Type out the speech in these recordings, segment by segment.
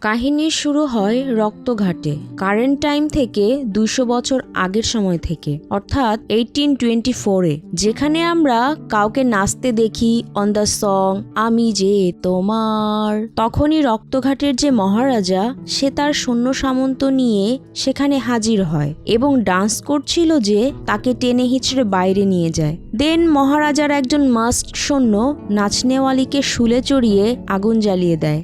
কাহিনী শুরু হয় রক্তঘাটে, কারেন্ট টাইম থেকে 200 বছর আগের সময় থেকে, অর্থাৎ 1824-এ, যেখানে আমরা কাউকে নাচতে দেখি অন দ্য সং আমি যে তোমার। তখনই রক্তঘাটের যে মহারাজা, সে তার সৈন্য সামন্ত নিয়ে সেখানে হাজির হয় এবং ডান্স করছিল যে তাকে টেনে হিচড়ে বাইরে নিয়ে যায়। দেন মহারাজার একজন মাস্ট সৈন্য নাচনেওয়ালিকে শুলে চড়িয়ে আগুন জ্বালিয়ে দেয়।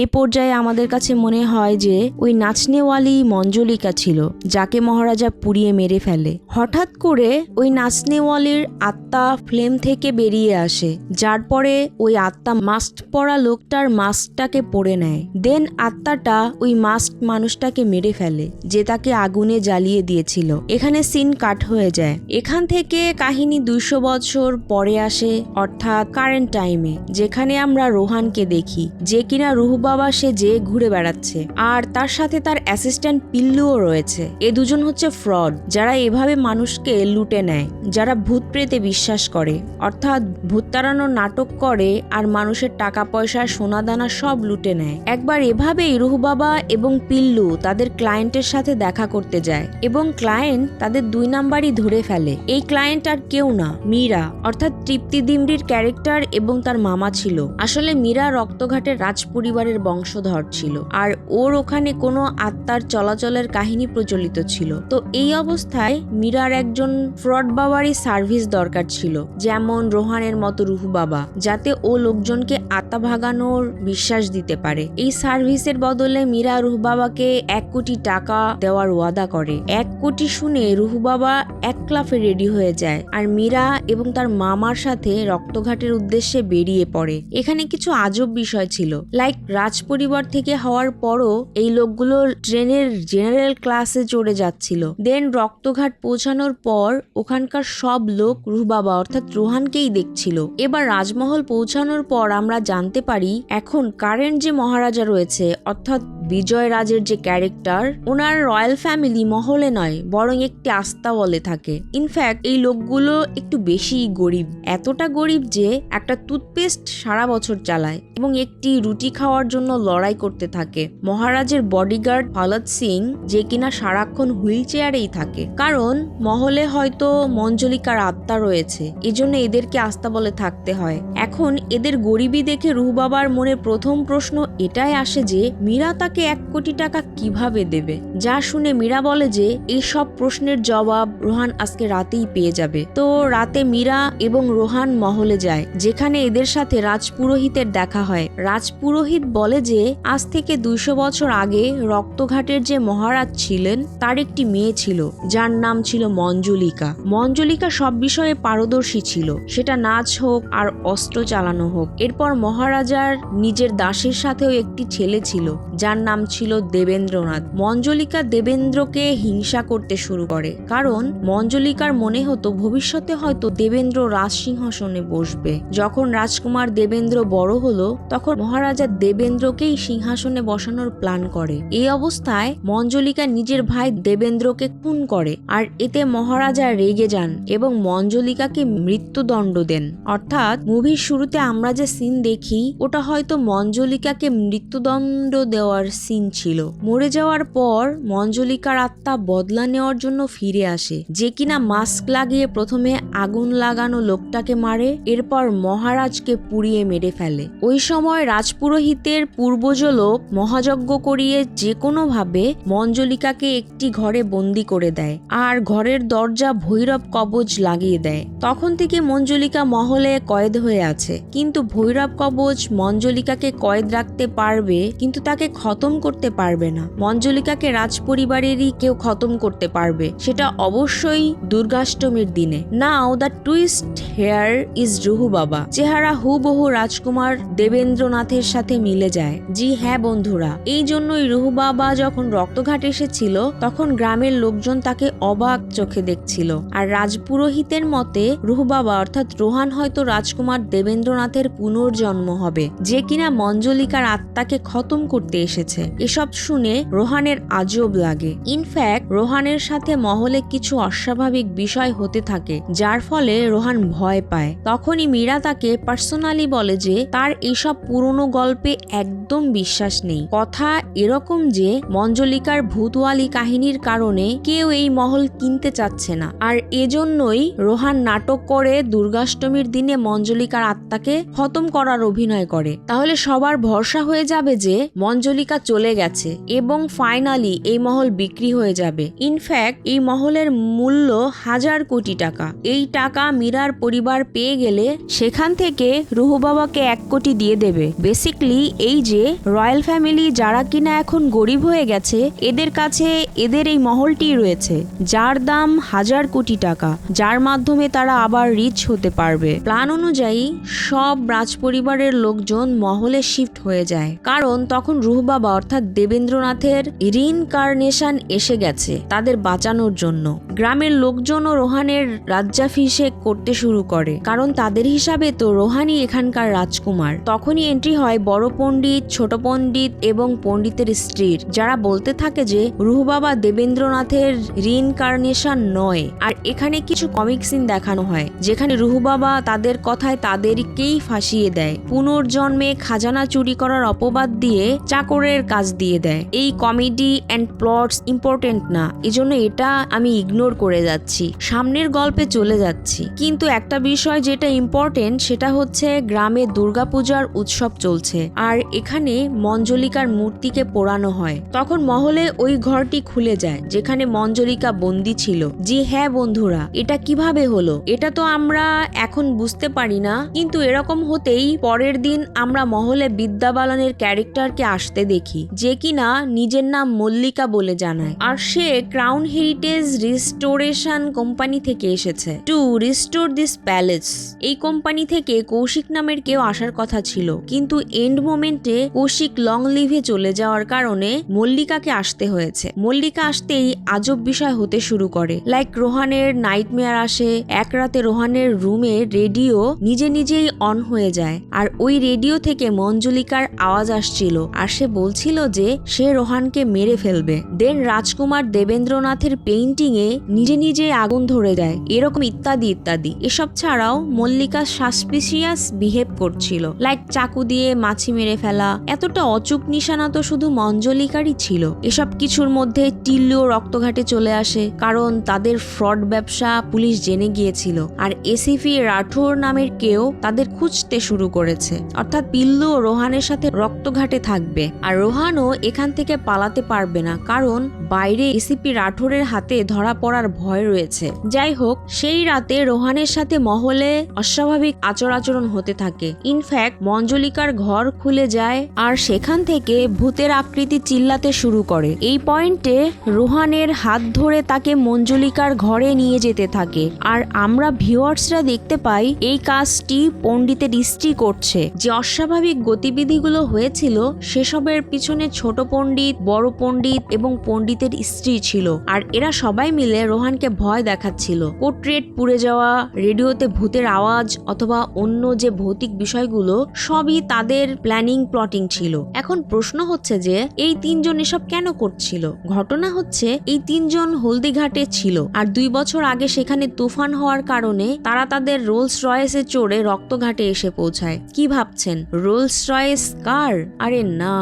এ পর্যায়ে আমাদের কাছে মনে হয় যে ওই নাচনেওয়ালি মঞ্জলিকা ছিল, যাকে মহারাজা পুড়িয়ে মেরে ফেলে। হঠাৎ করে ওই নাচনেওয়ালির আত্মা ফ্লেম থেকে বেরিয়ে আসে, যার পরে ওই আত্মা মাস্ক পরা লোকটার মাস্কটাকে পরে নেয়। দেন আত্মাটা ওই মাস্ক মানুষটাকে মেরে ফেলে, যে তাকে আগুনে জ্বালিয়ে দিয়েছিল। এখানে সিন কাট হয়ে যায়। এখান থেকে কাহিনী 200 বছর পরে আসে, অর্থাৎ কারেন্ট টাইমে, যেখানে আমরা রোহানকে দেখি, যে কিনা রুহু বাবা সে যে ঘুরে বেড়াচ্ছে, আর তার সাথে তার অ্যাসিস্ট্যান্ট পিল্লুও রয়েছে। এ দুজন হচ্ছে ফ্রড, যারা এভাবে মানুষকে লুটে নেয়, যারা ভূত প্রেতে বিশ্বাস করে, অর্থাৎ ভূত তাড়ানোর নাটক করে আর মানুষের টাকা পয়সা সোনা দানা সব লুটে নেয়। একবার এভাবেই রুহু বাবা এবং পিল্লু তাদের ক্লায়েন্টের সাথে দেখা করতে যায় এবং ক্লায়েন্ট তাদের 2 নাম্বারই ধরে ফেলে। এই ক্লায়েন্ট আর কেউ না, মীরা, অর্থাৎ তৃপ্তি দিমরির ক্যারেক্টার এবং তার মামা ছিল। আসলে মীরা রক্তঘাটের রাজ পরিবারের বংশধর ছিল, আর ওর ওখানে কোনো আত্মার চলাচলের কাহিনী প্রচলিত ছিল। তো এই অবস্থায় মীরার একজন ফ্রড বাবারই সার্ভিস দরকার ছিল, যেমন রোহানের মতো রুহু বাবা, যাতে ও লোকজনকে আত্মা ভাগানোর বিশ্বাস দিতে পারে। এই সার্ভিসের বদলে মীরা রুহু বাবাকে 1 কোটি টাকা দেওয়ার ওয়াদা করে। 1 কোটি শুনে রুহু বাবা এক ক্লাফে রেডি হয়ে যায়, আর মীরা এবং তার মামার সাথে রক্তঘাটের উদ্দেশ্যে বেরিয়ে পড়ে। এখানে কিছু আজব বিষয় ছিল, লাইক রাজ পরিবার থেকে হওয়ার পরও এই লোকগুলো ট্রেনের জেনারেল ক্লাসে চড়ে যাচ্ছিল। দেন রক্তঘাট পৌঁছানোর পর ওখানকার সব লোক রুহু বাবা অর্থাৎ রোহানকেই দেখছিল। এবার রাজমহল পৌঁছানোর পর আমরা জানতে পারি এখন কারেন্ট যে মহারাজা রয়েছে, অর্থাৎ বিজয় রাজের যে ক্যারেক্টার, ওনার রয়্যাল ফ্যামিলি মহলে নয়, বরং একটি আস্তাবলে থাকে। ইনফ্যাক্ট এই লোকগুলো একটু বেশি গরিব, এতটা গরিব যে একটা টুথপেস্ট সারা বছর চালায় এবং একটি রুটি খাওয়ার জন্য লড়াই করতে থাকে। মহারাজের বডিগার্ড ফালাদ সিং, যে কিনা সারাক্ষণ হুইল চেয়ারেই থাকে, কারণ মহলে হয়তো মঞ্জলিকার আত্মা রয়েছে, এজন্য এদেরকে আস্তাবলে থাকতে হয়। এখন এদের গরিবি দেখে রুহু বাবার মনে প্রথম প্রশ্ন এটাই আসে যে মীরা তাকে 1 কোটি টাকা কিভাবে দেবে, যা শুনে মীরা বলে যে এই সব প্রশ্নের জবাব রোহান আজকে রাতেই পেয়ে যাবে। তো রাতে মীরা এবং রোহান মহলে যায়, যেখানে এদের সাথে রাজপুরোহিতের দেখা হয়। রাজপুরোহিত বলে যে আজ থেকে 200 বছর আগে রক্তঘাটের যে মহারাজ ছিলেন, তার একটি মেয়ে ছিল, যার নাম ছিল মঞ্জলিকা। মঞ্জলিকা সব বিষয়ে পারদর্শী ছিল, সেটা নাচ হোক আর অস্ত্র চালানো হোক। এরপর মহারাজার নিজের দাসের সাথেও একটি ছেলে ছিল, যার নাম ছিল দেবেন্দ্রনাথ। মঞ্জলিকা দেবেন্দ্রকে হিংসা করতে শুরু করে, কারণ মঞ্জলিকার মনে হতো ভবিষ্যতে হয়তো দেবেন্দ্র রাজসিংহাসনে বসবে। যখন রাজকুমার দেবেন্দ্র বড় হলো, তখন মহারাজা দেবেন্দ্রকেই সিংহাসনে বসানোর প্ল্যান করে। এই অবস্থায় মঞ্জলিকা নিজের ভাই দেবেন্দ্রকে খুন করে, আর এতে মহারাজা রেগে যান এবং মঞ্জলিকাকে মৃত্যুদণ্ড দেন। অর্থাৎ মুভির শুরুতে আমরা যে সিন দেখি, ওটা হয়তো মঞ্জলিকাকে মৃত্যুদণ্ড দেওয়ার সিন ছিল। মরে যাওয়ার পর মঞ্জলিকার আত্মা বদলা নেওয়ার জন্য ফিরে আসে, যে কিনা মাস্ক লাগিয়ে প্রথমে আগুন লাগানো লোকটাকে মারে, এরপর মহারাজকে পুড়িয়ে মেরে ফেলে। ওই সময় রাজপুরোহিতের পূর্বজ লোক মহাযজ্ঞ করিয়ে যে কোনো ভাবে মঞ্জলিকাকে একটি ঘরে বন্দি করে দেয়, আর ঘরের দরজা ভৈরব কবচ লাগিয়ে দেয়। তখন থেকে মঞ্জলিকা মহলে কয়েদ হয়ে আছে, কিন্তু ভৈরব কবচ মঞ্জলিকাকে কয়েদ রাখতে পারবে, কিন্তু তাকে খতম করতে পারবে না। মঞ্জলিকাকে রাজপরিবারেরই কেউ খতম করতে পারবে, সেটা অবশ্যই দুর্গাষ্টমীর দিনে। নাও দ্য টুইস্ট হেয়ার ইজ রুহু বাবা। চেহারা হুবহু রাজকুমার দেবেন্দ্রনাথের সাথে মিলে খুলে যায়। জি হ্যাঁ বন্ধুরা, এই জন্যই রুহু বাবা যখন রক্তঘাট এসেছিল তখন গ্রামের লোকজন তাকে অবাক চোখে দেখছিল। আর রাজপুরোহিতের মতে রুহু বাবা অর্থাৎ রোহান হয়তো রাজকুমার দেবেন্দ্রনাথের পুনর্জন্ম হবে, যে কিনা মঞ্জলিকার আত্মাকে খতম করতে এসেছে। এসব শুনে রোহানের আজব লাগে। ইনফ্যাক্ট রোহানের সাথে মহলে কিছু অস্বাভাবিক বিষয় হতে থাকে, যার ফলে রোহান ভয় পায়। তখনই মীরা তাকে পার্সোনালি বলে যে তার এসব পুরনো গল্পে একদম বিশ্বাস নেই। কথা এরকম যে মঞ্জলিকার ভূতওয়ালি কাহিনীর কারণে কেউ এই মহল কিনতে চাচ্ছে না, আর এজন্যই রোহান নাটক করে দুর্গাষ্টমীর দিনে মঞ্জলিকার আত্মাকে খতম করার অভিনয় করে। তাহলে সবার ভরসা হয়ে যাবে যে মঞ্জলিকা চলে গেছে এবং ফাইনালি এই মহল বিক্রি হয়ে যাবে। ইনফ্যাক্ট এই মহলের মূল্য 1000 কোটি টাকা। এই টাকা মীরার পরিবার পেয়ে গেলে সেখান থেকে রুহু বাবাকে 1 কোটি দিয়ে দেবে। বেসিকলি এই যে রয়্যাল ফ্যামিলি যারা কিনা এখন গরিব হয়ে গেছে, এদের কাছে এদের এই মহলটি রয়েছে যার দাম 1000 কোটি টাকা, যার মাধ্যমে তারা আবার রিচ হতে পারবে। প্ল্যান অনুযায়ী সব রাজপরিবারের লোকজন মহলে শিফট হয়ে যায়, কারণ তখন রুহু বাবা অর্থাৎ দেবেন্দ্রনাথের রিইনকার্নেশন এসে গেছে তাদের বাঁচানোর জন্য। গ্রামের লোকজনও রোহানের রাজ্যাভিষেক করতে শুরু করে, কারণ তাদের হিসাবে তো রোহানই এখানকার রাজকুমার। তখনই এন্ট্রি হয় বড় পণ্ডিত, ছোট পণ্ডিত এবং পণ্ডিতের স্ত্রীর, যারা বলতে থাকে যে রুহু বাবা দেবেন্দ্রনাথের রিইনকার্নেশন নয়। আর এখানে কিছু কমিক সিন দেখানো হয় যেখানে রুহু বাবা তাদের কথায় তাদেরকেই ফাঁসিয়ে দেয়, পুনর্জন্মে খাজানা চুরি করার অপবাদ দিয়ে চাকরের কাজ দিয়ে দেয়। এই কমেডি অ্যান্ড প্লটস ইম্পর্টেন্ট না, এজন্য এটা আমি ইগনোর করে যাচ্ছি, সামনের গল্পে চলে যাচ্ছি। কিন্তু একটা বিষয় যেটা ইম্পর্টেন্ট সেটা হচ্ছে গ্রামে দুর্গাপূজার উৎসব চলছে, আর এখানে মঞ্জলিকার মূর্তিকে পোড়ানো হয়। তখন মহলে ওই ঘরটি খুলে যায় যেখানে মঞ্জলিকা বন্দী ছিল। জি হ্যাঁ বন্ধুরা, এটা কিভাবে হলো এটা তো আমরা এখন বুঝতে পারি না, কিন্তু এরকম হতেই পরের দিন আমরা মহলে বিদ্যা বালানের ক্যারেক্টারকে আসতে দেখি, যে কিনা নিজের নাম মল্লিকা বলে জানায়, আর সে ক্রাউন হেরিটেজ রিস্টোরেশন কোম্পানি থেকে এসেছে টু রিস্টোর দিস প্যালেস। এই কোম্পানি থেকে কৌশিক নামের কেউ আসার কথা ছিল, কিন্তু এন্ড মোমেন্টে কৌশিক লং লিভে চলে যাওয়ার কারণে মল্লিকাকে আসতে হয়েছে। মল্লিকা আসতেই আজব বিষয় হতে শুরু করে, লাইক রোহানের নাইটমেয়ার আসে। এক রাতে রোহানের রুমে রেডিও নিজে নিজেই অন হয়ে যায়, আর ওই রেডিও থেকে মঞ্জলিকার আওয়াজ আসছিল, আর সে বলছিল যে সে রোহানকে মেরে ফেলবে। দেন রাজকুমার দেবেন্দ্রনাথের পেইন্টিং এ নিজে নিজে আগুন ধরে যায়, এরকম ইত্যাদি ইত্যাদি। এসব ছাড়াও মল্লিকা সাসপিসিয়াস বিহেভ করছিল, লাইক চাকু দিয়ে মাছি মেরে ফেলা। এতটা অচুক নিশানা তো শুধু মঞ্জলিকারই ছিল। এসব কিছুর মধ্যে টিল্লুও রক্তঘাটে চলে আসে, কারণ তাদের ফ্রড ব্যবসা পুলিশ জেনে গিয়েছিল, আর এসিপি রাঠোর নামের কেউ তাদের খুঁজতে শুরু করেছে। অর্থাৎ পিল্লু ও রোহানের সাথে রক্তঘাটে থাকবে, আর রোহানও এখান থেকে পালাতে পারবে না, কারণ বাইরে এসিপি রাঠোরের হাতে ধরা পড়ার ভয় রয়েছে। যাই হোক, সেই রাতে রোহানের সাথে মহলে অস্বাভাবিক আচরণ হতে থাকে। ইনফ্যাক্ট মঞ্জলিকার ঘর খুলে যায়, আর সেখান থেকে ভূতের আকৃতি চিল্লাতে শুরু করে। এই পয়েন্টে রোহানের হাত ধরে তাকে মঞ্জলিকার ঘরে নিয়ে যেতে থাকে, আর আমরা ভিউয়ার্সরা দেখতে পাই এই কাজটি পণ্ডিতের স্ত্রী করছে। যে অস্বাভাবিক গতিবিধিগুলো হয়েছিল সেসবের পিছনে ছোট পণ্ডিত, বড় পণ্ডিত এবং পণ্ডিতের স্ত্রী ছিল, আর এরা সবাই মিলে রোহানকে ভয় দেখাচ্ছিল। পোর্ট্রেট পুড়ে যাওয়া, রেডিওতে ভূতের আওয়াজ অথবা অন্য যে ভৌতিক বিষয়গুলো, সবই তাদের প্ল্যানিং প্লটিং ছিল। এখন প্রশ্ন হচ্ছে যে এই 3 জন এসব কেন করছিল? ঘটনা হচ্ছে এই 3 জন হলদিঘাটে ছিল, আর 2 বছর আগে সেখানে তুফান হওয়ার কারণে তারা তাদের রোলস রয়েসে চড়ে রক্তঘাটে এসে পৌঁছায়। কি ভাবছেন, রোলস রয়েস কার? আরে না,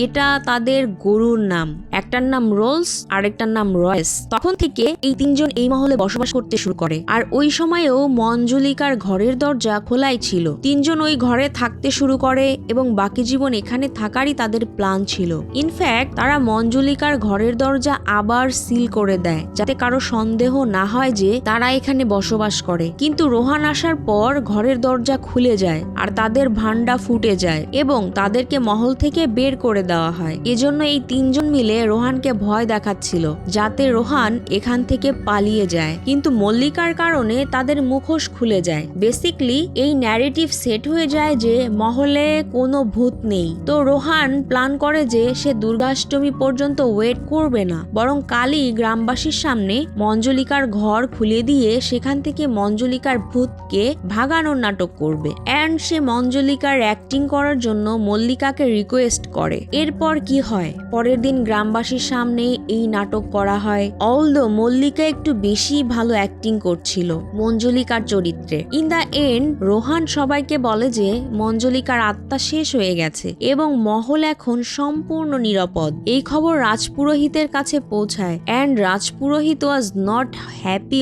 এটা তাদের গরুর নাম। একটার নাম রোলস, আরেকটার নাম রয়েস। তখন থেকে এই 3 জন এই মহলে বসবাস করতে শুরু করে, আর ওই সময়েও মঞ্জলিকার ঘরের দরজা খোলাই ছিল। 3 জন ওই ঘরে থাকতে শুরু করে এবং বাকি জীবন এখানে থাকারই তাদের প্ল্যান ছিল। ইনফ্যাক্ট তারা মঞ্জলিকার ঘরের দরজা আবার সিল করে দেয়, যাতে কারো সন্দেহ না হয় যে তারা এখানে বসবাস করে। কিন্তু রোহান আসার পর ঘরের দরজা খুলে যায়, আর তাদের ভান্ডা ফুটে যায় এবং তাদেরকে মহল থেকে বের করে দেওয়া হয়। এজন্য এই 3 জন মিলে রোহানকে ভয় দেখাচ্ছিল, যাতে রোহান এখান থেকে পালিয়ে যায়। কিন্তু মল্লিকার কারণে তাদের মুখোশ খুলে যায়। বেসিকলি এই ন্যারেটিভ সেট হয়ে যায় যে মহলে কোনো ভূত নেই। তো রোহান প্ল্যান করে যে সে দুর্গাষ্টমী পর্যন্ত ওয়েট করবে না, বরং কালই গ্রামবাসীর সামনে মঞ্জলিকার ঘর খুলে দিয়ে সেখান থেকে মঞ্জলিকার ভূতকে ভাগানোর নাটক করবে। অ্যান্ড সে মঞ্জলিকার অ্যাক্টিং করার জন্য মল্লিকাকে রিকোয়েস্ট করে। এরপর কি হয়, পরের দিন গ্রামবাসীর সামনে এই নাটক করা হয়। অলদো মল্লিকা একটু বেশি ভালো অ্যাক্টিং করছিল মঞ্জলিকার চরিত্রে। ইন দ্য এন্ড রোহান সবাইকে বলে যে মঞ্জলিকার আত্মা শেষ হয়ে গেছে এবং মহল এখন সম্পূর্ণ নিরাপদ। এই খবর রাজপুরোহিতের কাছে পৌঁছায় অ্যান্ড রাজপুরোহিত ওয়াজ নট হ্যাপি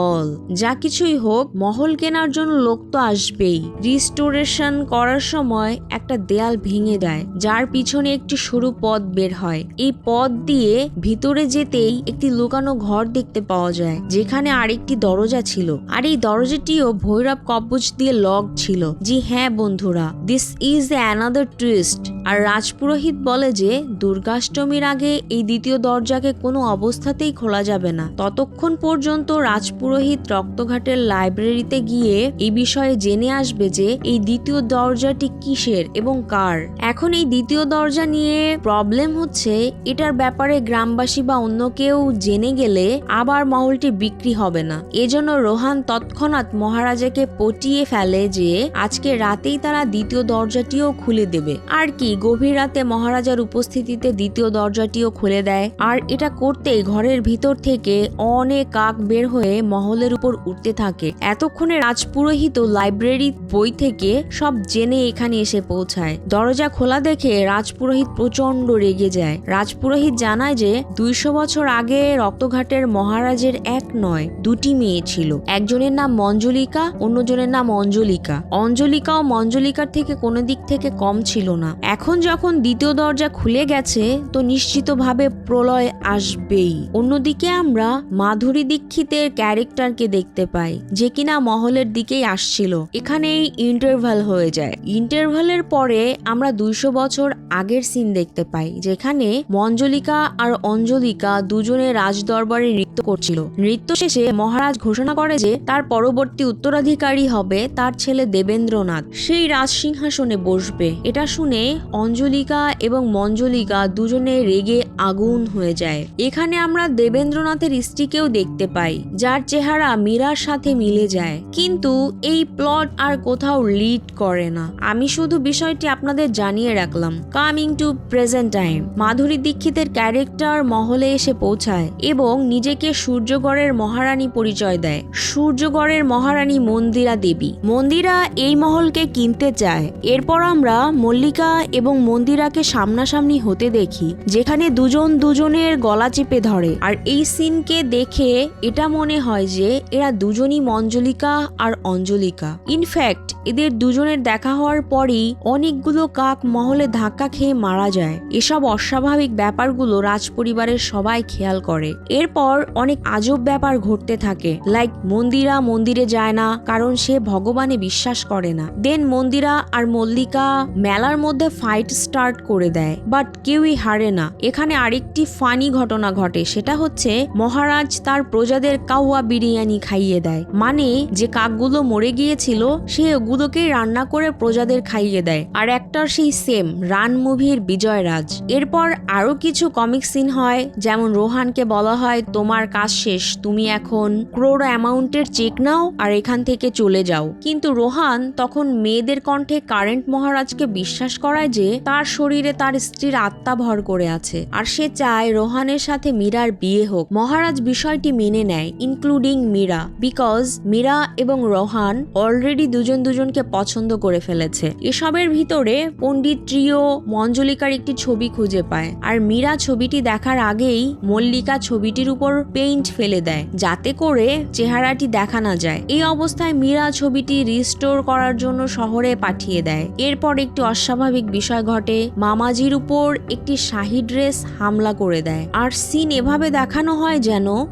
অল। যা কিছুই হোক, মহল কেনার জন্য লোক তো আসবেই। রিস্টোরেশন করার সময় একটা দেয়াল ভেঙে দেয়, যার পিছনে একটি সরু পথ বের হয়। এই পথ দিয়ে ভিতরে যেতেই একটি লুকানো ঘর দেখতে পাওয়া যায়, যেখানে আরেকটি দরজা ছিল, আর এই দরজাটিও ভৈরব কবচ দিয়ে লক ছিল। জি হ্যাঁ বন্ধুরা, দিস ইজ অ্যানাদার টুইস্ট। আর রাজপুরোহিত বলে যে দুর্গাষ্টমীর আগে এই দ্বিতীয় দরজাকে কোনো অবস্থাতেই খোলা যাবে না। ততক্ষণ পর্যন্ত রাজপুরোহিত রক্তঘাটের লাইব্রেরিতে গিয়ে এই বিষয়ে জেনে আসবে যে এই দ্বিতীয় দরজাটি কিসের এবং কার। এখন এই দ্বিতীয় দরজা নিয়ে প্রবলেম হচ্ছে, এটার ব্যাপারে গ্রামবাসী বা অন্য কেউ জেনে গেলে আবার মহলটি বিক্রি হবে না। এজন্য রোহান তৎক্ষণাৎ মহারাজাকে পটিয়ে ফেলে যে আজকে রাতেই তারা দ্বিতীয় দরজাটিও খুলে দেবে। আর কি, গভীর রাতে মহারাজার উপস্থিতিতে দ্বিতীয় দরজাটিও খুলে দেয়। আর এটা করতেই ঘরের ভিতর থেকে অনেক কাক বের হয়ে মহলের উপর উঠতে থাকে। এতক্ষণে রাজপুরোহিত লাইব্রেরি বই থেকে সব জেনে এখানে এসে পৌঁছায়। দরজা খোলা দেখে রাজপুরোহিত প্রচন্ড রেগে যায়। রাজপুরোহিত জানায় যে 200 বছর আগে রক্তঘাটের মহারাজের এক নয়, দুটি মেয়ে ছিল। একজনের নাম মঞ্জলিকা, অন্যজনের নাম অঞ্জলিকা। অঞ্জলিকাও মঞ্জলিকার থেকে কোনো দিক থেকে কম ছিল না। এখন যখন দ্বিতীয় দরজা খুলে গেছে, তো নিশ্চিতভাবে প্রলয় আসবেই। অন্যদিকে আমরা মাধুরী দীক্ষিতের ক্যারেক্টারকে দেখতে পাই, যে কিনা মহলের দিকেই আসছিল। এখানেই ইন্টারভাল হয়ে যায়। ইন্টারভালের পরে আমরা 200 বছর আগের সিন দেখতে পাই, যেখানে মঞ্জলিকা আর অঞ্জলিকা দুজনে রাজদরবারে নৃত্য করছিল। নৃত্য শেষে মহারাজ ঘোষণা করে যে তার পরবর্তী উত্তরাধিকারী হবে তার ছেলে দেবেন্দ্রনাথ। সেই রাজসিংহাসনে বসবে। এটা শুনে অঞ্জলিকা এবং মঞ্জলিকা দুজনে রেগে আগুন হয়ে যায়। এখানে আমরা দেবেন্দ্রনাথের স্ত্রীকেও দেখতে পাই, যার চেহারা মীরার সাথে মিলে যায়। কিন্তু এই প্লট আর কোথাও লিড করে না। আমি শুধু বিষয়টি আপনাদের জানিয়ে রাখলাম। কামিং টু প্রেজেন্ট টাইম, মাধুরী দীক্ষিতের ক্যারেক্টার মহলে এসে পৌঁছায় এবং নিজেকে সূর্যগড়ের মহারানী পরিচয় দেয়। সূর্যগড়ের মহারানী মন্দিরা দেবী। মন্দিরা এই মহলকে কিনতে চায়। এরপর আমরা মল্লিকা এবং মন্দিরাকে সামনাসামনি হতে দেখি, যেখানে দুজন দুজনের গলা চেপে ধরে। আর এই সিনকে দেখে এটা মনে হয় যে এরা দুজনই মঞ্জলিকা আর অঞ্জলিকা। ইনফ্যাক্ট এদের দুজনের দেখা হওয়ার পরই অনেকগুলো কাক মহলে ধাক্কা খেয়ে মারা যায়। এসব অস্বাভাবিক ব্যাপারগুলো রাজপরিবারের সবাই খেয়াল করে। এরপর অনেক আজব ব্যাপার ঘটতে থাকে, লাইক মন্দিরা মন্দিরে যায় না কারণ সে ভগবানে বিশ্বাস করে না। দেন মন্দিরা আর মল্লিকা মেলার মধ্যে ফাইট স্টার্ট করে দেয়, বাট কেউই হারে না। এখানে আরেকটি ফানি ঘটনা ঘটে, সেটা হচ্ছে মহারাজ তার প্রজাদের কাওয়া বিরিয়ানি খাইয়ে দেয়। মানে যে কাকগুলো মরে গিয়েছিল সে ওগুলোকে রান্না করে প্রজাদের খাইয়ে দেয়। আর একটার সেই সেম রান মুভির বিজয়রাজ। এরপর আরো কিছু কমিক সিন হয়, যেমন রোহানকে বলা হয় তোমার কাজ শেষ, তুমি এখন ক্রোড় অ্যামাউন্টের চেক নাও আর এখান থেকে চলে যাও। কিন্তু রোহান তখন মেয়েদের কণ্ঠে কারেন্ট মহারাজকে বিশ্বাস করায় যে তার শরীরে তার স্ত্রীর আত্মা ভর করে আছে, আর সে চায় রোহানের সাথে মীরার বিয়ে হোক। মহারাজ বিষয়টি মেনে নেয়, ইনক্লুডিং মীরা, বিকজ মীরা এবং রোহান অলরেডি দুজন দুজনকে পছন্দ করে ফেলেছে। এসবের ভিতরে পণ্ডিত ট্রিও মঞ্জলিকার একটি ছবি খুঁজে পায়, আর মীরা ছবিটি দেখার আগেই মল্লিকা ছবিটির উপর পেইন্ট ফেলে দেয়, যাতে করে চেহারাটি দেখা না যায়। এই অবস্থায় মীরা ছবিটি রিস্টোর করার জন্য শহরে পাঠিয়ে দেয়। এরপর একটি অস্বাভাবিক বিষয় ঘটে, মামাজির উপর একটি শাহী ড্রেস হামলা করে দেয়। আর সিন এভাবে দেখানো হয়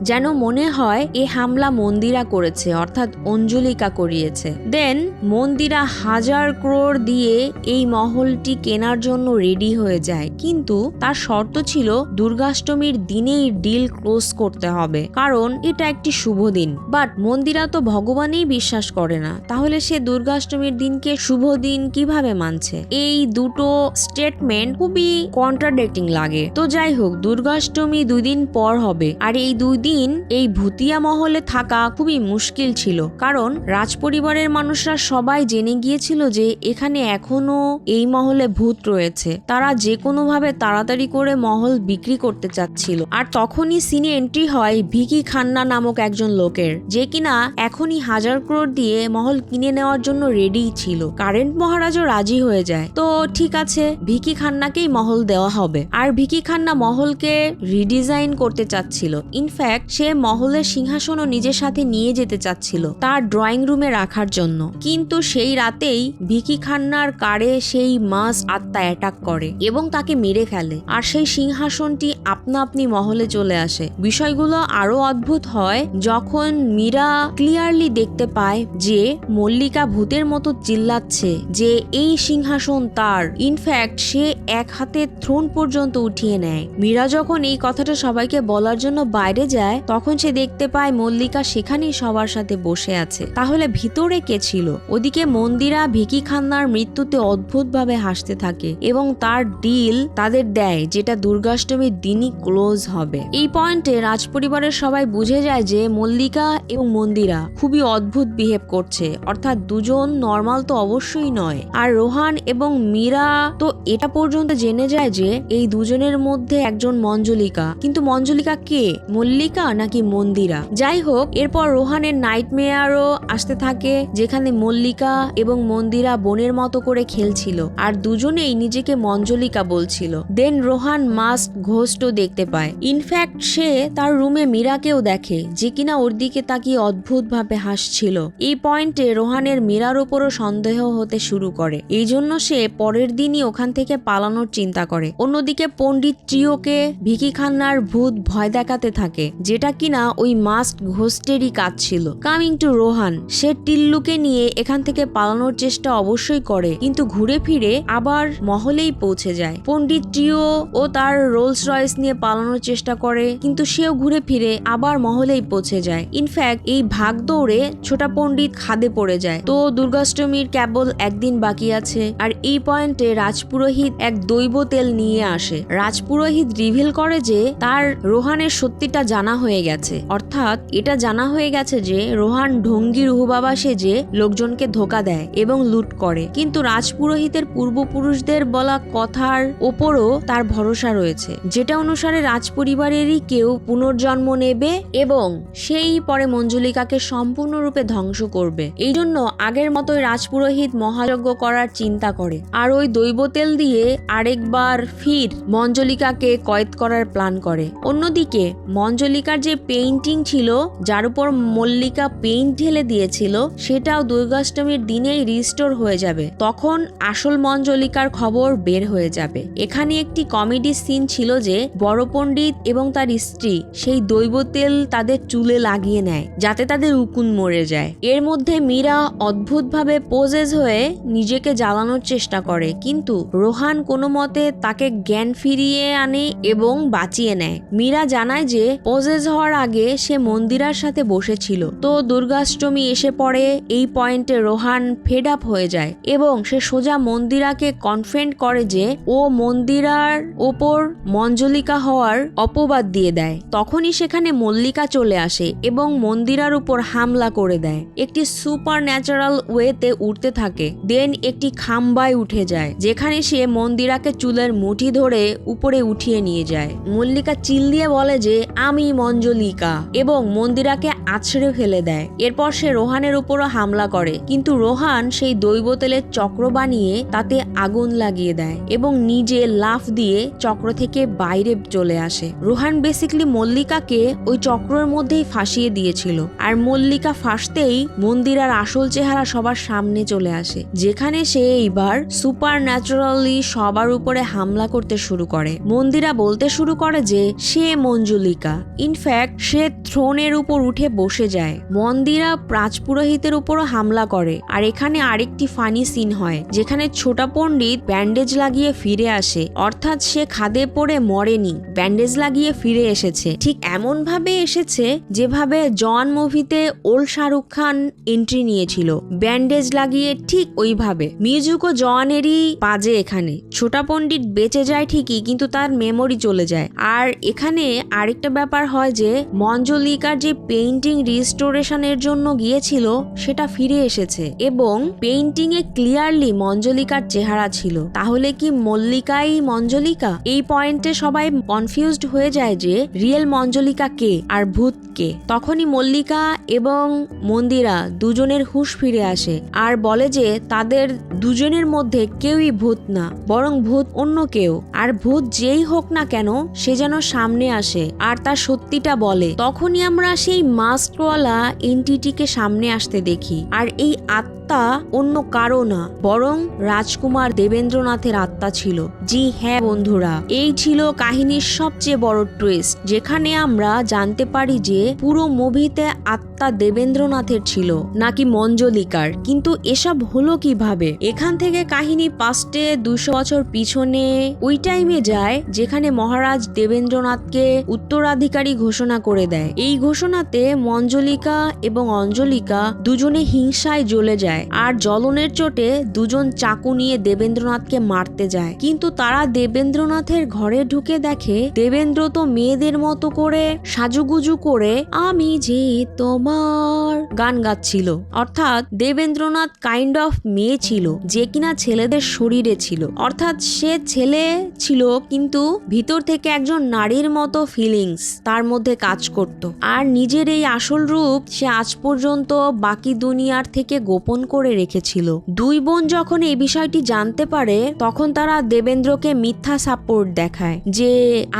যেন মনে হয় এ হামলা মন্দিরা করেছে, অর্থাৎ অঞ্জলিকা করিয়েছে। দেন মন্দিরা 1000 ক্রোড় দিয়ে এই মহলটি কেনার জন্য রেডি হয়ে যায়, কিন্তু তার শর্ত ছিল দুর্গাষ্টমীর দিনেই ডিল ক্লোজ করতে হবে, কারণ এটা একটি শুভ দিন। বাট মন্দিরা তো ভগবানেই বিশ্বাস করে না, তাহলে সে দুর্গাষ্টমীর দিনকে শুভ দিন কিভাবে মানছে? এই দুটো দুটো স্টেটমেন্ট খুবই কন্ট্রাডিক্টিং লাগে। তো যাই হোক, দুর্গাষ্টমী 2 দিন পর হবে, আর এই 2 দিন এই ভুতিয়া মহলে থাকা খুবই মুশকিল ছিল, কারণ রাজপরিবারের মানুষরা সবাই জেনে গিয়েছিল যে এখানে এখনো এই মহলে ভূত রয়েছে। তারা যে কোনো ভাবে তাড়াতাড়ি করে মহল বিক্রি করতে চাচ্ছিল। আর তখনই সিনে এন্ট্রি হয় ভিকি খান্না নামক একজন লোকের, যে কিনা এখনই 1000 crore দিয়ে মহল কিনে নেওয়ার জন্য রেডি ছিল। কারেন্ট মহারাজও রাজি হয়ে যায়। তো ঠিক আছে, ভিকি খান্নাকেই মহল দেওয়া হবে। আর ভিকি খান্না মহলকে রিডিজাইন করতে চাচ্ছিল। ইনফ্যাক্ট সে মহলের সিংহাসনও নিজের সাথে নিয়ে যেতে চাচ্ছিল তার ড্রয়িং রুমে রাখার জন্য। কিন্তু সেই রাতেই ভিকি খান্নার কারে সেই মাস্ট আত্মা অ্যাটাক করে এবং তাকে মেরে ফেলে, আর সেই সিংহাসনটি আপনা আপনি মহলে চলে আসে। বিষয়গুলো আরো অদ্ভুত হয় যখন মীরা ক্লিয়ারলি দেখতে পায় যে মল্লিকা ভূতের মতো চিল্লাচ্ছে যে এই সিংহাসন তার। ইনফ্যাক্ট সে এক হাতে থ্রোন পর্যন্ত উঠিয়ে নেয়। মীরা যখন এই কথাটা সবাইকে বলার জন্য বাইরে যায়, তখন সে দেখতে পায় মল্লিকা সেখানেই সবার সাথে বসে আছে। তাহলে ভিতরে কে ছিল? ওদিকে মন্দিরা ভিকি খান্নার মৃত্যুতে অদ্ভুতভাবে হাসতে থাকে এবং তার ডিল তাদের দেয়, যেটা দুর্গাষ্টমীর দিনই ক্লোজ হবে। এই পয়েন্টে রাজপরিবারের সবাই বুঝে যায় যে মল্লিকা এবং মন্দিরা খুবই অদ্ভুত বিহেভ করছে, অর্থাৎ দুজন নর্মাল তো অবশ্যই নয়। আর রোহান এবং মীরা তো এটা পর্যন্ত জেনে যায় যে এই দুজনের মধ্যে একজন মঞ্জলিকা। কিন্তু মঞ্জলিকা কে? মল্লিকা নাকি মন্দিরা? যাই হোক, এরপর রোহানের নাইটমেয়ারও আসতে থাকে, যেখানে মল্লিকা এবং মন্দিরা বোনের মতো করে খেলছিল আর দুজনেই নিজেকে মঞ্জলিকা বলছিল। দেন রোহান মাস্ক ঘোস্টও দেখতে পায়। ইনফ্যাক্ট সে তার রুমে মীরাকেও দেখে, যে কিনা ওর দিকে তাকিয়ে অদ্ভুত ভাবে হাসছিল। এই পয়েন্টে রোহানের মীরার উপরও সন্দেহ হতে শুরু করে। এই জন্য সে পরের দিনই ওখান থেকে পালানোর চিন্তা করে। অন্যদিকে পণ্ডিত ট্রিওকে ভিকি খান্নার ভূত ভয় দেখাতে থাকে, যেটা কিনা ওই মাস্ক ঘোস্টেরই কাজ ছিল। কামিং টু রোহান, সে টিল্লুকে নিয়ে এখান থেকে পালানোর চেষ্টা অবশ্যই করে, কিন্তু ঘুরে ফিরে আবার মহলেই পৌঁছে যায়। পণ্ডিত ট্রিও ও তার রোলস রয়েস নিয়ে পালানোর চেষ্টা করে, কিন্তু সেও ঘুরে ফিরে আবার মহলেই পৌঁছে যায়। ইনফ্যাক্ট এই ভাগ দৌড়ে ছোটা পণ্ডিত খাদে পড়ে যায়। তো দুর্গাষ্টমীর কেবল একদিন বাকি আছে, আর এই পয়েন্টে রাজপুরোহিত এক দৈব তেল নিয়ে আসে। রাজপুরোহিত রিভিল করে যে তার রোহানের সত্যিটা জানা হয়ে গেছে, অর্থাৎ এটা জানা হয়ে গেছে যে রোহান ঢঙ্গি রুহুবাবা সেজে লোকজনকে ধোকা দেয় এবং লুট করে। কিন্তু রাজপুরোহিতের পূর্বপুরুষদের বলা কথার ওপরও তার ভরসা রয়েছে, যেটা অনুসারে রাজপরিবারেরই কেউ পুনর্জন্ম নেবে এবং সেই পরে মঞ্জুলিকাকে সম্পূর্ণরূপে ধ্বংস করবে। এই জন্য আগের মতোই রাজপুরোহিত মহাযজ্ঞ করার চিন্তা করে, আর ওই দৈব তেল দিয়ে আরেকবার ফির মঞ্জলিকাকে কয়েদ করার প্ল্যান করে। অন্যদিকে মঞ্জলিকার যে পেইন্টিং ছিল, যার উপর মল্লিকা পেইন্ট ঢেলে দিয়েছিল, সেটাও দুর্গাষ্টমীর দিনেই রিস্টোর হয়ে যাবে। তখন আসল মঞ্জলিকার খবর বের হয়ে যাবে। এখানে একটি কমেডি সিন ছিল যে বড় পণ্ডিত এবং তার স্ত্রী সেই দৈব তেল তাদের চুলে লাগিয়ে নেয়, যাতে তাদের উকুন মরে যায়। এর মধ্যে মীরা অদ্ভুতভাবে পোজেস হয়ে নিজেকে জ্বালানোর চেষ্টা করে, কিন্তু রোহান কোনো মতে তাকে জ্ঞান ফিরিয়ে আনে এবং বাঁচিয়ে নেয়। মীরা জানায় যে পোজেস হওয়ার আগে সে মন্দিরার সাথে বসেছিল। তো দুর্গাষ্টমী এসে পড়ে। এই পয়েন্টে রোহান ফেড আপ হয়ে যায় এবং সে সোজা মন্দিরাকে কনফ্রেন্ট করে যে ও মন্দিরার ওপর মঞ্জলিকা হওয়ার অপবাদ দিয়ে দেয়। তখনই সেখানে মল্লিকা চলে আসে এবং মন্দিরার উপর হামলা করে দেয়। একটি সুপার ন্যাচারাল ওয়েতে উঠতে থাকে, দেন একটি খাম্বায় উঠে যায়, যেখানে সে মন্দিরাকে চুলের মুঠি ধরে উপরে উঠিয়ে নিয়ে যায়। মল্লিকা চিল দিয়ে বলে যে আমি মঞ্জলিকা এবং মন্দিরাকে আছড়ে ফেলে দেয়। এরপর সে রোহানের উপরও হামলা করে, কিন্তু রোহান সেই দৈব তেলের চক্র বানিয়ে তাতে আগুন লাগিয়ে দেয় এবং নিজে লাফ দিয়ে চক্র থেকে বাইরে চলে আসে। রোহান বেসিক্যালি মল্লিকাকে ওই চক্রের মধ্যেই ফাঁসিয়ে দিয়েছিল, আর মল্লিকা ফাঁসতেই মন্দিরার আসল চেহারা সবার সামনে চলে আসে, যেখানে সে এইবার সুপার ন্যাচারালি সবার উপরে হামলা করতে শুরু করে। মন্দিরা বলতে শুরু করে যে সে মঞ্জুলিকা। ইনফ্যাক্ট সে থ্রোনের উপর উঠে বসে যায়। মন্দিরা রাজপুরোহিতের উপরও হামলা করে। আর এখানে আরেকটি ফানি সিন হয়, যেখানে ছোটা পণ্ডিত ব্যান্ডেজ লাগিয়ে ফিরে আসে, অর্থাৎ সে খাদে পড়ে মরেনি, ব্যান্ডেজ লাগিয়ে ফিরে এসেছে। ঠিক এমন ভাবে এসেছে যেভাবে জওয়ান মুভিতে ওল্ড শাহরুখ খান এন্ট্রি নিয়েছিল, ব্যান্ডেজ লাগিয়ে ঠিক ওইভাবে। মিউজিকও জওয়ানেরই বাজে এখানে। ছোটা পণ্ডিত বেঁচে যায় ঠিকই, কিন্তু তার মেমোরি চলে যায়। আর এখানে আরেকটা ব্যাপার হয় যে মঞ্জলিকার যে পেইন্টিং রিস্টোরেশনের জন্য গিয়েছিল সেটা ফিরে এসেছে এবং পেইন্টিং এ ক্লিয়ারলি মঞ্জলিকার চেহারা ছিল। তাহলে কি মল্লিকাই মঞ্জলিকা? এই পয়েন্টে সবাই কনফিউজড হয়ে যায় যে রিয়েল মঞ্জলিকা কে আর ভূত কে। তখনই মল্লিকা এবং মন্দিরা দুজনের হুঁশ ফিরে আসে আর বলে যে তাদের দুজনের মধ্যে কেউই ভূত না, বরং ভূত অন্য কেউ। আর ভূত যেই হোক না কেন সে যেন সামনে আসে আর তার সত্যিটা বলে। তখনই আমরা সেই মাস্কওয়ালা এন্টিটিকে সামনে আসতে দেখি। আর এই আত্মা অন্য কারো না, বরং রাজকুমার দেবেন্দ্রনাথের আত্মা ছিল। জি হ্যাঁ বন্ধুরা, এই ছিল কাহিনীর সবচেয়ে বড় টুইস্ট, যেখানে আমরা জানতে পারি যে পুরো মুভিতে আত্মা দেবেন্দ্রনাথের ছিল নাকি মঞ্জলিকার। কিন্তু এসব হলো কিভাবে? এখান থেকে কাহিনী পাস্টে 200 বছর পিছনে ওই টাইমে যায় যেখানে মহারাজ দেবেন্দ্রনাথকে উত্তরাধিকারী ঘোষণা করে দেয়। এই ঘোষণাতে মঞ্জলিকা এবং অঞ্জলিকা দুজনে হিংসায় জ্বলে যায় আর জ্বলনের চোটে দুজন চাকু নিয়ে দেবেন্দ্রনাথকে মারতে যায়। কিন্তু তারা দেবেন্দ্রনাথের ঘরে ঢুকে দেখে দেবেন্দ্র তো মেয়েদের মতো করে সাজুগুজু করে আমি যে তোমার গান গাচ্ছিল। অর্থাৎ দেবেন্দ্রনাথ কাইন্ড অফ মেয়ে ছিল যে কিনা ছেলেদের শরীরে ছিল। অর্থাৎ সে ছেলে ছিল কিন্তু ভিতর থেকে একজন নারীর মতো ফিলিংস তার মধ্যে কাজ করত। আর নিজের এই আসল রূপ সে আজ পর্যন্ত বাকি দুনিয়ার থেকে গোপন করে রেখেছিল। দুই বোন যখন এই বিষয়টি জানতে পারে তখন তারা দেবেন্দ্রকে মিথ্যা সাপোর্ট দেখায় যে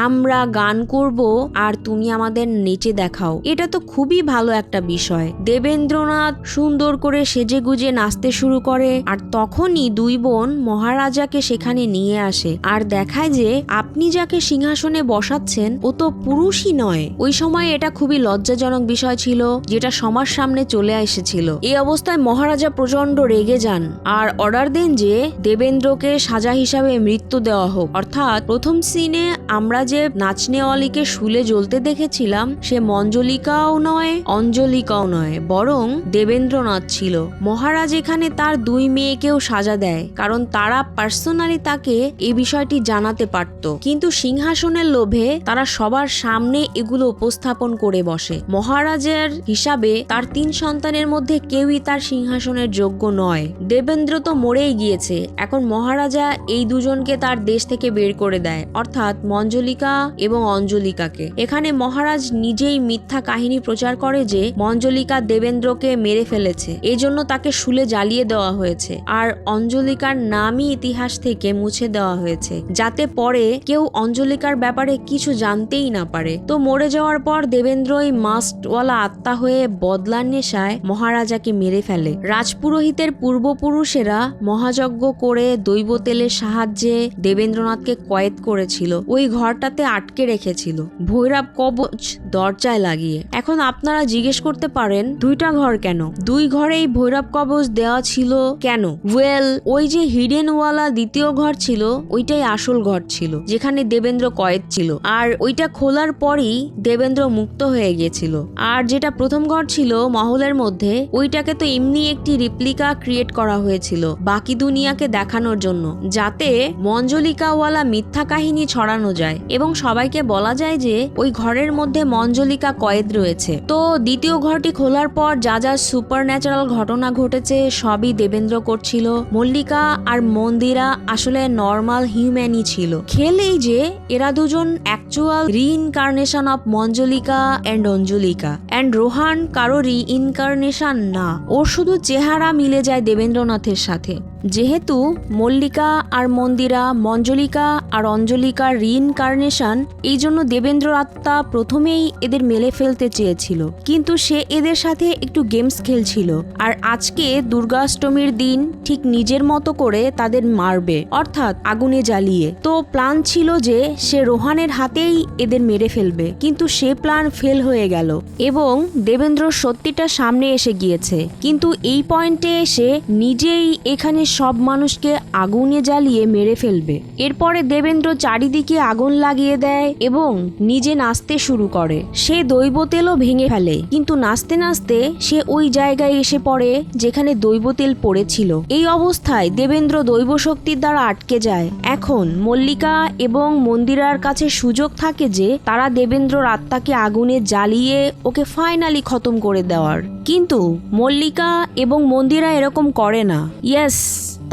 আমরা গান করব আর তুমি আমাদের নেচে দেখাও। এটা তো খুবই ভালো একটা বিষয়। দেবেন্দ্রনাথ সুন্দর করে সেজে গুজে নাচতে শুরু করে আর তখনই দুই বোন মহারাজাকে সেখানে নিয়ে আসে আর দেখায় যে আপনি যাকে সিংহাসনে বসাচ্ছেন ও তো পুরুষই নয়। ওই সময় এটা খুবই লজ্জাজনক বিষয় ছিল যেটা সবার সামনে চলে এসেছিল। এই অবস্থায় মহারাজা প্রচন্ড রেগে যান আর অর্ডার দেন যে দেবেন্দ্রকে সাজা হিসাবে মৃত্যু দেওয়া হোক। অর্থাৎ প্রথম সিনে আমরা যে নাচনেওয়ালিকে শুলে জ্বলতে দেখেছিলাম সে মঞ্জলিকাও নয় অঞ্জলিকাও নয়, বরং দেবেন্দ্রনাথ ছিল। মহারাজ এখানে তার দুই মেয়েকেও সাজা দেয় কারণ তারা পার্সোনালি তাকে এই বিষয়টি জানাতে পারত, কিন্তু সিংহাসনের লোভে তারা সবার সামনে এগুলো উপস্থাপন করে বসে। মহারাজের হিসাবে তার 3 সন্তানের মধ্যে কেউই তার সিংহাসনের যোগ্য নয়। দেবেন্দ্র তো মরেই গিয়েছে, এখন মহারাজা এই দুজনকে তার দেশ থেকে বের করে দেয়, অর্থাৎ মঞ্জলিকা এবং অঞ্জলিকাকে। এখানে মহারাজ নিজেই মিথ্যা কাহিনী প্রচার করে যে মঞ্জলিকা দেবেন্দ্রকে মেরে ফেলেছে, এজন্য তাকে শুলে জ্বালিয়ে দেওয়া হয়েছে আর অঞ্জলিকার নামই ইতিহাস থেকে মুছে দেওয়া হয়েছে যাতে পরে কেউ অঞ্জলিকার ব্যাপারে কিছু জানতেই না পারে। তো মরে যাওয়ার পর দেবেন্দ্র এই মাস্কওয়ালা আত্মা হয়ে বদলার নেশায় মহারাজাকে মেরে ফেলে। রাজপুরোহিতের পূর্বপুরুষেরা মহাযজ্ঞ করে দৈব তেলের সাহায্যে দেবেন্দ্রনাথকে কয়েদ করেছিল, ওই ঘরটাতে আটকে রেখেছিল ভৈরব কবচ দরজায় লাগিয়ে। এখন আপনারা জিজ্ঞেস করতে পারেন 2টা ঘর কেন? 2 ঘরে এই ভৈরব কবচ দেওয়া ছিল কেন? ওয়েল, ওই যে হিডেন ওয়ালা দ্বিতীয় ঘর ছিল ওইটাই আসল ঘর ছিল যেখানে দেবেন্দ্র কয়েদ ছিল, আর ওইটা খোলার পরই দেবেন্দ্র মুক্ত হয়ে গিয়েছিল। আর যেটা প্রথম ঘর ছিল মহলের মধ্যে ওইটাকে তো এমনি একটি রিপ্লিকা ক্রিয়েট করা হয়েছিল বাকি দুনিয়াকে দেখানোর জন্য, যাতে মঞ্জলিকাওয়ালা মিথ্যা কাহিনী ছড়ানো যায় এবং সবাইকে বলা যায় যে ওই ঘরের মধ্যে মঞ্জলিকা কয়েদ রয়েছে। তো দ্বিতীয় ঘরটি খোলার পর যা যা সুপার ন্যাচারাল ঘটনা ঘটেছে সবই দেবেন্দ্র করছিল। মল্লিকা আর মন্দিরা আসলে নর্মাল হিউম্যানই ছিল। খেলেই যে এরা দুজন actual reincarnation of Manjulika and Anjulika, and Rohan কারো রিইনকার্নেশন না, ওর শুধু চেহারা মিলে যায় দেবেন্দ্রনাথের সাথে। যেহেতু মল্লিকা আর মন্দিরা মঞ্জলিকা আর অঞ্জলিকার রিইনকার্নেশন, এই জন্য দেবেন্দ্র আত্মা প্রথমেই এদের মেলে ফেলতে চেয়েছিল, কিন্তু সে এদের সাথে একটু গেমস খেলছিল আর আজকে দুর্গাষ্টমীর দিন ঠিক নিজের মতো করে তাদের মারবে, অর্থাৎ আগুনে জ্বালিয়ে। তো প্ল্যান ছিল যে সে রোহানের হাতেই এদের মেরে ফেলবে, কিন্তু সে প্ল্যান ফেল হয়ে গেল এবং দেবেন্দ্র সত্যিটা সামনে এসে গিয়েছে। কিন্তু এই পয়েন্ট পয়েন্টে এসে নিজেই এখানে সব মানুষকে আগুনে জ্বালিয়ে মেরে ফেলবে। এরপরে দেবেন্দ্র চারিদিকে আগুন লাগিয়ে দেয় এবং নিজে নাচতে শুরু করে। সে দৈব তেলও ভেঙে ফেলে, কিন্তু নাচতে নাচতে সে ওই জায়গায় এসে পড়ে যেখানে দৈব তেল পড়েছিল। এই অবস্থায় দেবেন্দ্র দৈব শক্তির দ্বারা আটকে যায়। এখন মল্লিকা এবং মন্দিরার কাছে সুযোগ থাকে যে তারা দেবেন্দ্রর আত্মাকে আগুনে জ্বালিয়ে ওকে ফাইনালি খতম করে দেওয়ার, কিন্তু মল্লিকা এবং মন্দিরা এরকম করে না। ইয়েস,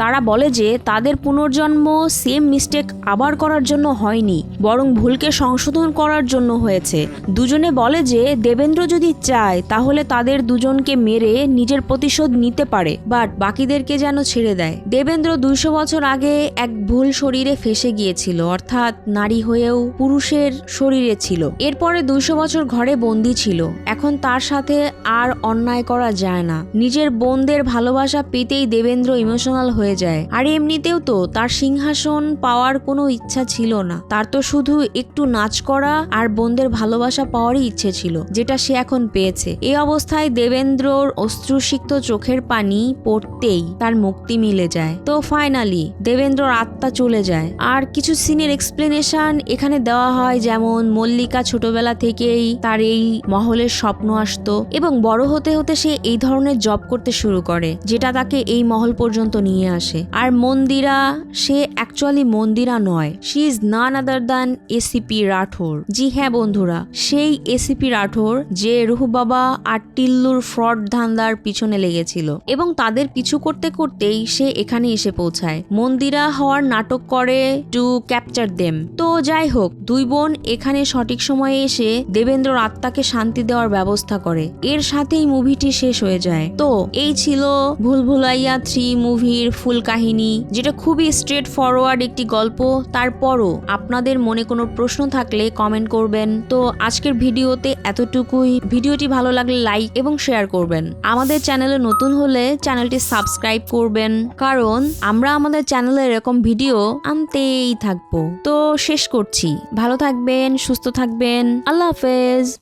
তারা বলে যে তাদের পুনর্জন্ম সেম মিস্টেক আবার করার জন্য হয়নি, বরং ভুলকে সংশোধন করার জন্য হয়েছে। দুজনে বলে যে দেবেন্দ্র যদি চায় তাহলে তাদের দুজনকে মেরে নিজের প্রতিশোধ নিতে পারে, বাট বাকিদেরকে যেন ছেড়ে দেয়। দেবেন্দ্র 200 বছর আগে এক ভুল শরীরে ফেসে গিয়েছিল, অর্থাৎ নারী হয়েও পুরুষের শরীরে ছিল। এরপরে 200 বছর ঘরে বন্দি ছিল। এখন তার সাথে আর অন্যায় করা যায় না। নিজের বোনদের ভালোবাসা পেতেই দেবেন্দ্র ইমোশনাল হয়ে যায়। আর এমনিতেও তো তার সিংহাসন পাওয়ার কোনো ইচ্ছা ছিল না, তার তো শুধু একটু নাচ করা আর বোনদের ভালোবাসা পাওয়ারই ইচ্ছে ছিল, যেটা সে এখন পেয়েছে। এই অবস্থায় দেবেন্দ্রর অশ্রুসিক্ত চোখের পানি পড়তেই তার মুক্তি মিলে যায়। তো ফাইনালি দেবেন্দ্রর আত্মা চলে যায়। আর কিছু সিনের এক্সপ্লেনেশন এখানে দেওয়া হয়, যেমন মল্লিকা ছোটবেলা থেকেই তার এই মহলের স্বপ্ন আসতো এবং বড় হতে হতে সে এই ধরনের জব করতে শুরু করে, যেটা তাকে এই মহল পর্যন্ত নিয়ে আসে। আর মন্দিরা, সে অ্যাকচুয়ালি মন্দিরা নয়, she is none other than ACP Rathore. জি হ্যাঁ বন্ধুরা, সেই এসিপি রাঠোর যে রুহু বাবা আর টিল্লুর ফ্রড ধান্দার পিছনে লেগেছিল, এবং তাদের পিছু করতে করতেই সে এখানে এসে পৌঁছায়। মন্দিরা হওয়ার নাটক করে টু ক্যাপচার দেম। তো যাই হোক, দুই বোন এখানে সঠিক সময়ে এসে দেবেন্দ্রর আত্মাকে শান্তি দেওয়ার ব্যবস্থা করে। এর সাথেই মুভিটি শেষ হয়ে যায়। তো এই ছিল ভুলভুলাইয়া 3 মুভির ফুল কাহিনী, যেটা খুবই স্ট্রেট ফরওয়ার্ড একটি গল্প। তারপরও আপনাদের মনে কোনো প্রশ্ন থাকলে কমেন্ট করবেন। তো আজকের ভিডিওতে এতটুকুই। ভিডিওটি ভালো লাগলে লাইক এবং শেয়ার করবেন। আমাদের চ্যানেলে নতুন হলে চ্যানেলটি সাবস্ক্রাইব করবেন, কারণ আমরা আমাদের চ্যানেলে এরকম ভিডিও আনতেই থাকবো। তো শেষ করছি, ভালো থাকবেন, সুস্থ থাকবেন, আল্লাহ হাফেজ।